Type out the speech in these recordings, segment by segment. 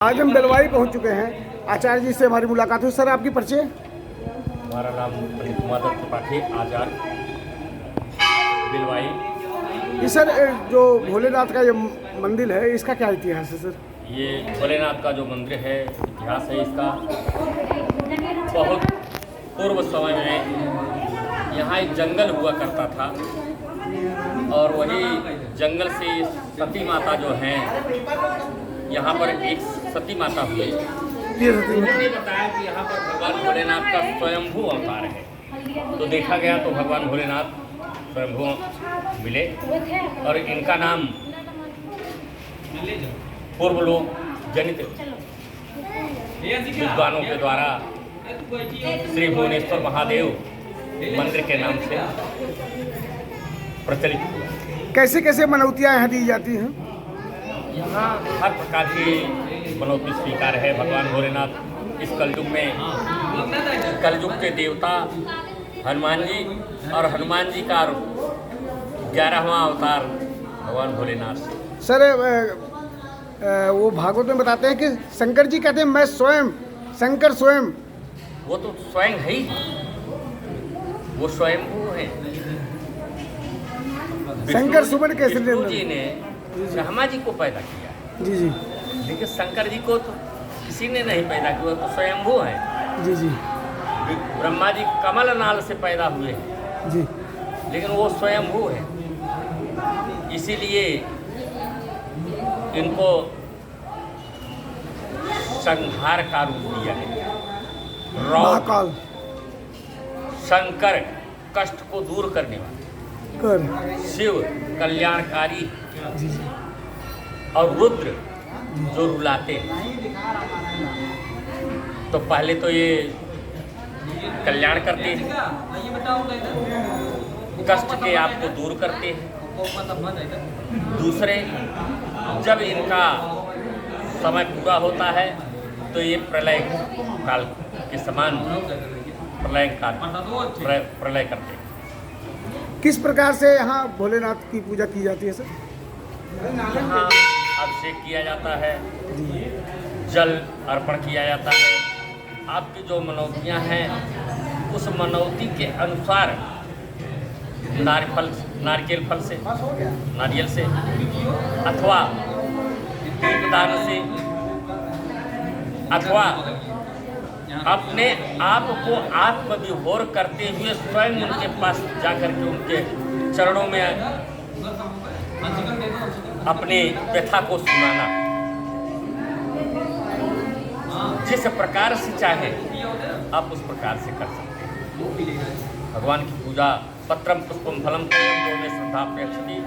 आज हम बेलवाई पहुंच चुके हैं। आचार्य जी से हमारी मुलाकात हुई। सर, आपकी परिचय? हमारा नाम पंडित कुमार दत्त त्रिपाठी, आचार्य बेलवाई। ये सर, जो भोलेनाथ का ये मंदिर है, इसका क्या इतिहास है सर? ये भोलेनाथ का जो मंदिर है, इतिहास है इसका बहुत पूर्व समय में यहाँ एक जंगल हुआ करता था और वही जंगल से सती माता जो हैं, यहाँ पर एक सती माता हुई। उन्होंने बताया कि यहाँ पर भगवान भोलेनाथ का स्वयंभू अवतार है। तो देखा गया तो भगवान भोलेनाथ स्वयंभू मिले और इनका नाम पूर्व लोक जनित विद्वानों के द्वारा श्री भुवनेश्वर महादेव मंदिर के नाम से प्रचलित हुआ। कैसे कैसे मनौतियाँ यहाँ दी जाती हैं? यहाँ हर प्रकार की मनौती स्वीकार है। भगवान भोलेनाथ इस कलयुग में कलयुग के देवता हनुमान जी और हनुमान जी का 11वां अवतार भगवान भोलेनाथ। सर, वो भागवत में बताते हैं कि शंकर जी कहते हैं मैं स्वयं, शंकर स्वयं। वो तो स्वयं है ही, वो स्वयं वो है। शंकर सुमन कैसे विष्णु जी ने ब्रह्मा जी को पैदा किया। जी जी लेकिन शंकर जी को तो किसी ने नहीं पैदा किया, तो स्वयंभू है। जी जी ब्रह्मा जी कमल नाल से पैदा हुए हैं, जी लेकिन वो स्वयंभू है। इसीलिए इनको संहार का रूप दिया गया। महाकाल शंकर कष्ट को दूर करने वाला, कर शिव कल्याणकारी जी जी और रुद्र जो रुलाते हैं। तो पहले तो ये कल्याण करते हैं, कष्ट के आपको दूर करते हैं। दूसरे, जब इनका समय पूरा होता है तो ये प्रलय काल के समान प्रलय करते हैं। किस प्रकार से यहाँ भोलेनाथ की पूजा की जाती है सर? यहाँ अभिषेक किया जाता है, जल अर्पण किया जाता है। आपकी जो मनौतियाँ हैं उस मनौती के अनुसार नारियल फल से, नारियल से अथवा दीपदान से अथवा अपने आप को आत्मविभोर करते हुए स्वयं उनके पास जाकर के उनके चरणों में अपने व्यथा को सुनाना। जिस प्रकार से चाहे आप उस प्रकार से कर सकते हैं। भगवान की पूजा पत्रम पुष्पम फलम जो में श्रद्धा अपेक्षति,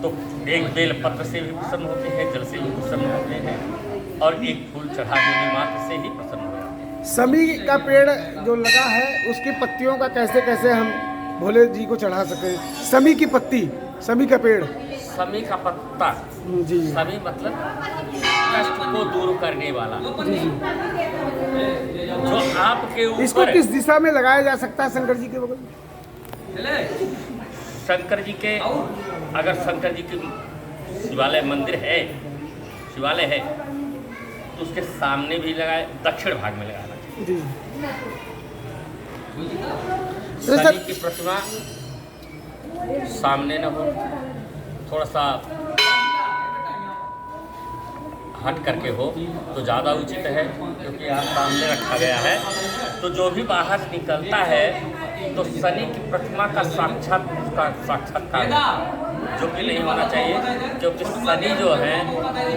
तो एक बेल पत्र से भी प्रसन्न होते हैं, जल से भी प्रसन्न होते हैं और एक फूल चढ़ा देने मात्र से ही प्रसन्न हो जाते हैं। समी का पेड़ जो लगा है उसकी पत्तियों का कैसे कैसे हम भोले जी को चढ़ा सके? समी की पत्ती, समी का पेड़, समी का पत्ता, जी समी मतलब कष्ट को दूर करने वाला, जी जी। जो आपके इसको ऊपर किस दिशा में लगाया जा सकता है शंकर जी के बगल में? शंकर जी के, अगर शंकर जी की शिवालय मंदिर है, शिवालय है तो उसके सामने भी लगाए, दक्षिण भाग में लगाना चाहिए। जी शनि की प्रतिमा सामने न हो, थोड़ा सा हट करके हो तो ज़्यादा उचित है, क्योंकि यहाँ सामने रखा गया है। तो जो भी बाहर निकलता है तो शनि की प्रतिमा का साक्षात्कार जो कि नहीं होना चाहिए, क्योंकि शनि जो है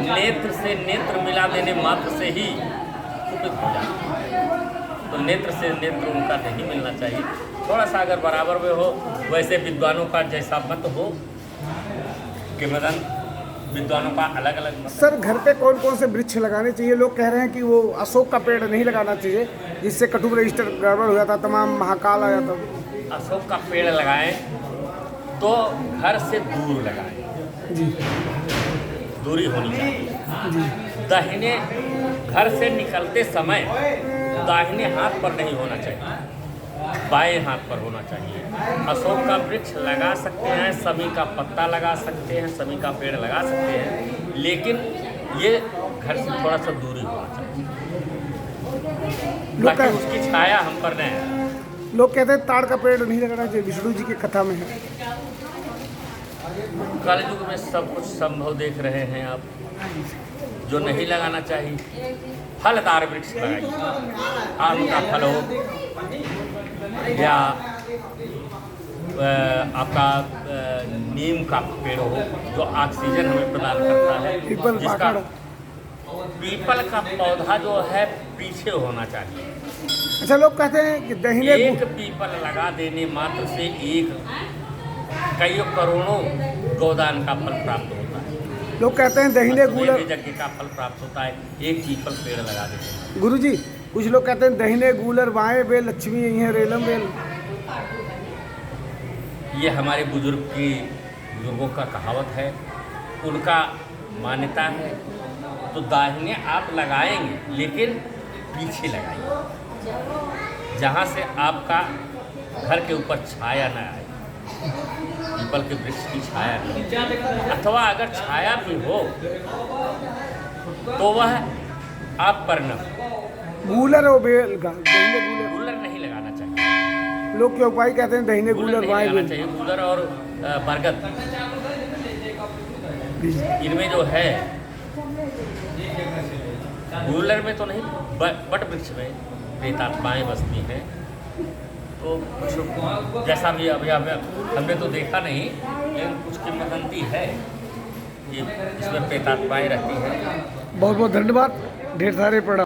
नेत्र से नेत्र मिला देने मात्र से ही कुपित हो जाता है। तो नेत्र से नेत्र उनका नहीं मिलना चाहिए। थोड़ा सा अगर बराबर में हो, वैसे विद्वानों का जैसा मत हो कि मदन विद्वानों का अलग अलग मत। सर, घर पे कौन कौन से वृक्ष लगाने चाहिए? लोग कह रहे हैं कि वो अशोक का पेड़ नहीं लगाना चाहिए, जिससे कटुब रजिस्टर गड़बड़ हो जाता, तमाम महाकाल आ जाता। अशोक का पेड़ लगाएं तो घर से दूर लगाएं, जी दूरी होनी चाहिए। जी दाहिने घर से निकलते समय दाहिने हाथ पर नहीं होना चाहिए, बाएं हाथ पर होना चाहिए। अशोक का वृक्ष लगा सकते हैं, समी का पत्ता लगा सकते हैं, समी का पेड़ लगा सकते हैं, लेकिन ये घर से थोड़ा सा दूरी होना चाहिए, लोग ताकि उसकी छाया हम पर न आए। लोग कहते हैं ताड़ का पेड़ नहीं लगाना चाहिए, विष्णु जी की कथा में है। कलयुग में सब कुछ संभव देख रहे हैं आप। जो नहीं लगाना चाहिए, फलदार वृक्ष लगाइए। आम का फल हो या आपका नीम का पेड़ हो, जो ऑक्सीजन हमें प्रदान करता है। पीपल, जिसका पाकड़। पीपल का पौधा जो है पीछे होना चाहिए। अच्छा, लोग कहते हैं कि दहीने एक पीपल लगा देने मात्र से कई करोड़ों गोदान का फल प्राप्त होता है। लोग कहते हैं दहीने गूलर, यज्ञ का फल प्राप्त होता है एक पीपल पेड़ लगा देते हैं। गुरुजी कुछ लोग कहते हैं दहीने गूलर बाएं बेल लक्ष्मी यही है रेलम बेल। ये हमारे बुजुर्गों का कहावत है, उनका मान्यता है। तो दाहिने आप लगाएंगे लेकिन पीछे लगाइए, जहाँ से आपका घर के ऊपर छाया न आए, पीपल के वृक्ष की छाया नहीं, अथवा अगर छाया भी हो तो वह आप पर न हो। गूलर और बेल का दहीने गूलर, कूलर नहीं लगाना चाहिए। लोग के उपाय कहते हैं दहीने कूलर गूलर नहीं बाएं लगाना बेल। चाहिए। कूलर और बरगद, इनमें जो है, कूलर में तो नहीं, बट वृक्ष में प्रेतात्माएं बसती हैं। तो कुछ जैसा भी अभी हमने तो देखा नहीं, लेकिन कुछ किंवदंती है कि इसमें प्रेतात्माएं रहती हैं। बहुत बहुत धन्यवाद, ढेर सारे प्रणाम।